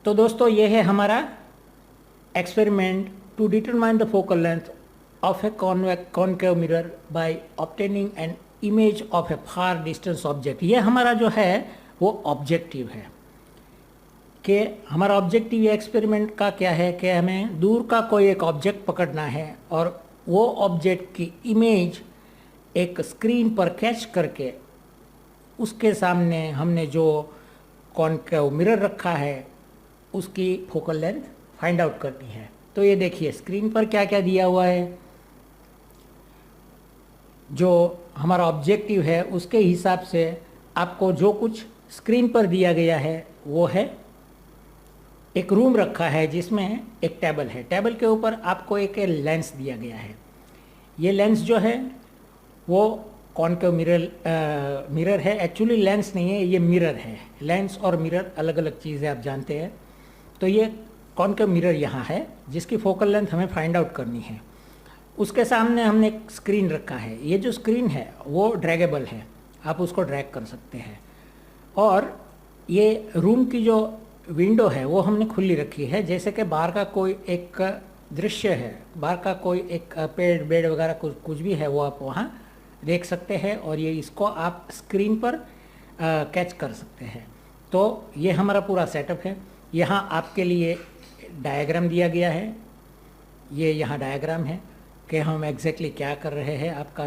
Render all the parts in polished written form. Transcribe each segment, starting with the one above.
तो दोस्तों ये है हमारा experiment to determine the focal length of a concave mirror by obtaining an image of a far distance object. ये हमारा जो है वो ऑब्जेक्टिव है कि हमारा ऑब्जेक्टिव ये एक्सपेरिमेंट का क्या है कि हमें दूर का कोई एक ऑब्जेक्ट पकड़ना है और वो ऑब्जेक्ट की इमेज एक स्क्रीन पर कैच करके उसके सामने हमने जो कॉनकेव मिरर रखा है उसकी फोकल लेंथ फाइंड आउट करनी है। तो ये देखिए स्क्रीन पर क्या क्या दिया हुआ है। जो हमारा ऑब्जेक्टिव है उसके हिसाब से आपको जो कुछ स्क्रीन पर दिया गया है वो है, एक रूम रखा है जिसमें एक टेबल है, टेबल के ऊपर आपको एक लेंस दिया गया है। ये लेंस जो है वो कॉनकेव मिरर है, एक्चुअली लेंस नहीं है, ये मिरर है। लेंस और मिरर अलग अलग चीज़ है, आप जानते हैं। तो ये कॉनकेव मिरर यहाँ है जिसकी फोकल लेंथ हमें फाइंड आउट करनी है। उसके सामने हमने एक स्क्रीन रखा है। ये जो स्क्रीन है वो ड्रैगेबल है, आप उसको ड्रैग कर सकते हैं। और ये रूम की जो विंडो है वो हमने खुली रखी है, जैसे कि बाहर का कोई एक दृश्य है, बाहर का कोई एक पेड़ बेड वगैरह कुछ भी है वो आप वहाँ देख सकते हैं और ये इसको आप स्क्रीन पर कैच कर सकते हैं। तो ये हमारा पूरा सेटअप है। यहाँ आपके लिए डायग्राम दिया गया है, ये यहाँ डायग्राम है कि हम एग्जैक्टली क्या कर रहे हैं आपका।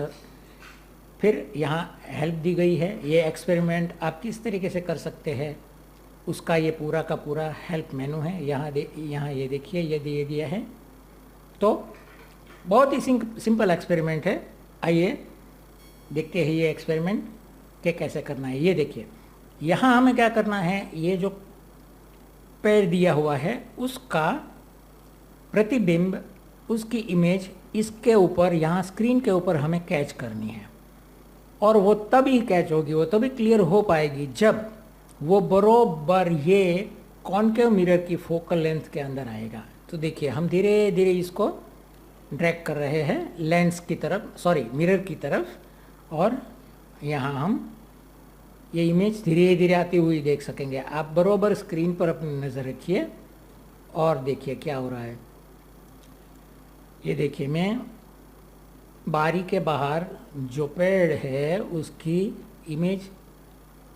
फिर यहाँ हेल्प दी गई है, ये एक्सपेरिमेंट आप किस तरीके से कर सकते हैं उसका ये पूरा का पूरा हेल्प मेनू है। यहाँ ये देखिए ये दिए गया है। तो बहुत ही सिंपल एक्सपेरिमेंट है। आइए देखते हैं ये एक्सपेरिमेंट के कैसे करना है। ये देखिए यहाँ हमें क्या करना है, ये जो पेड़ दिया हुआ है उसका प्रतिबिंब, उसकी इमेज इसके ऊपर, यहाँ स्क्रीन के ऊपर हमें कैच करनी है। और वो तभी कैच होगी, वो तभी क्लियर हो पाएगी जब वो बरोबर ये कॉनकेव मिरर की फोकल लेंथ के अंदर आएगा। तो देखिए हम धीरे धीरे इसको ड्रैग कर रहे हैं लेंस की तरफ, सॉरी मिरर की तरफ, और यहाँ हम ये इमेज धीरे धीरे आती हुई देख सकेंगे। आप बरोबर स्क्रीन पर अपनी नज़र रखिए और देखिए क्या हो रहा है। ये देखिए मैं बारी के बाहर जो पेड़ है उसकी इमेज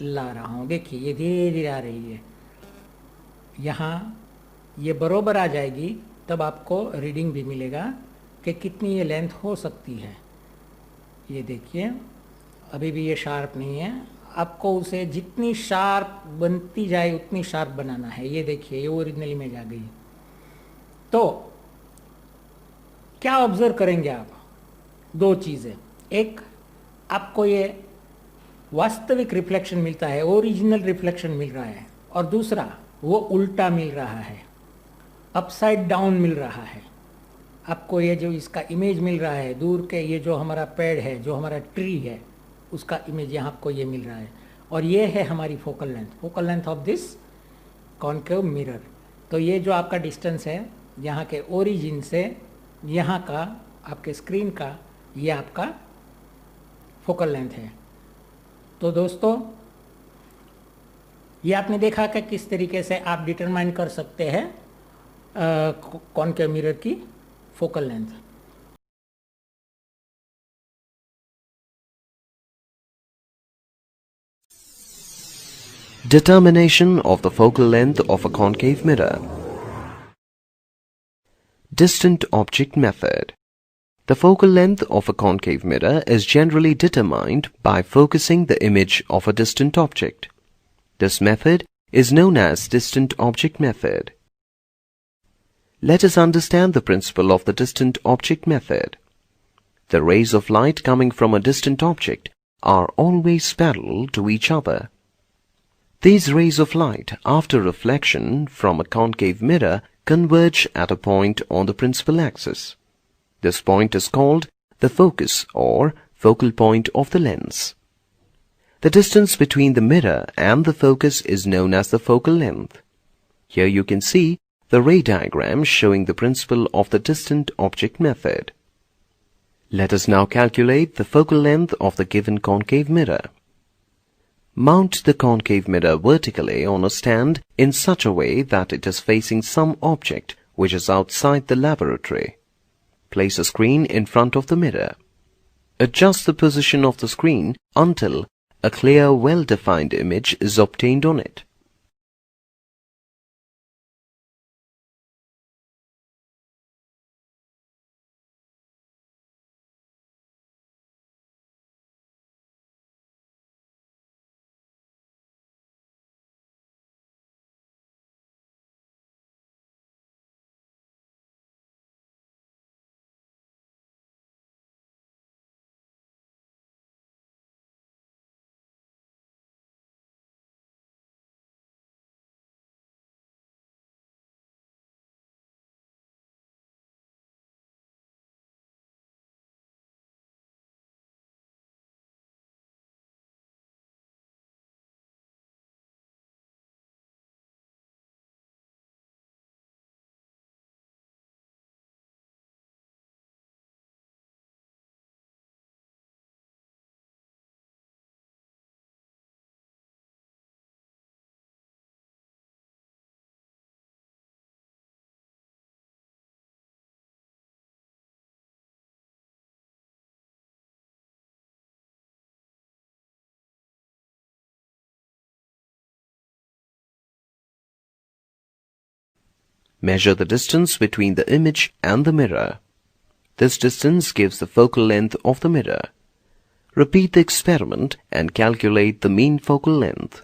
ला रहा हूँ। देखिए ये धीरे धीरे आ रही है, यहाँ ये बरोबर आ जाएगी तब आपको रीडिंग भी मिलेगा कि कितनी ये लेंथ हो सकती है। ये देखिए अभी भी ये शार्प नहीं है, आपको उसे जितनी शार्प बनती जाए उतनी शार्प बनाना है। ये देखिए ये ओरिजिनल इमेज आ गई। तो क्या ऑब्जर्व करेंगे आप, दो चीज़ें, एक आपको ये वास्तविक रिफ्लेक्शन मिलता है, ओरिजिनल रिफ्लेक्शन मिल रहा है, और दूसरा वो उल्टा मिल रहा है, अपसाइड डाउन मिल रहा है। आपको ये जो इसका इमेज मिल रहा है दूर के, ये जो हमारा पेड़ है, जो हमारा ट्री है, उसका इमेज यहाँ आपको ये मिल रहा है। और ये है हमारी focal length of this concave mirror. तो ये जो आपका डिस्टेंस है यहाँ के ओरिजिन से यहाँ का आपके स्क्रीन का, ये आपका फोकल लेंथ है। तो दोस्तों ये आपने देखा कि किस तरीके से आप डिटरमाइन कर सकते हैं कॉनकेव मिरर की focal length. Determination of the focal length of a concave mirror. Distant object method. The focal length of a concave mirror is generally determined by focusing the image of a distant object. This method is known as distant object method. Let us understand the principle of the distant object method. The rays of light coming from a distant object are always parallel to each other. These rays of light, after reflection from a concave mirror, converge at a point on the principal axis. This point is called the focus or focal point of the lens. The distance between the mirror and the focus is known as the focal length. Here you can see the ray diagram showing the principle of the distant object method. Let us now calculate the focal length of the given concave mirror. Mount the concave mirror vertically on a stand in such a way that it is facing some object which is outside the laboratory. Place a screen in front of the mirror. Adjust the position of the screen until a clear, well-defined image is obtained on it. Measure the distance between the image and the mirror. This distance gives the focal length of the mirror. Repeat the experiment and calculate the mean focal length.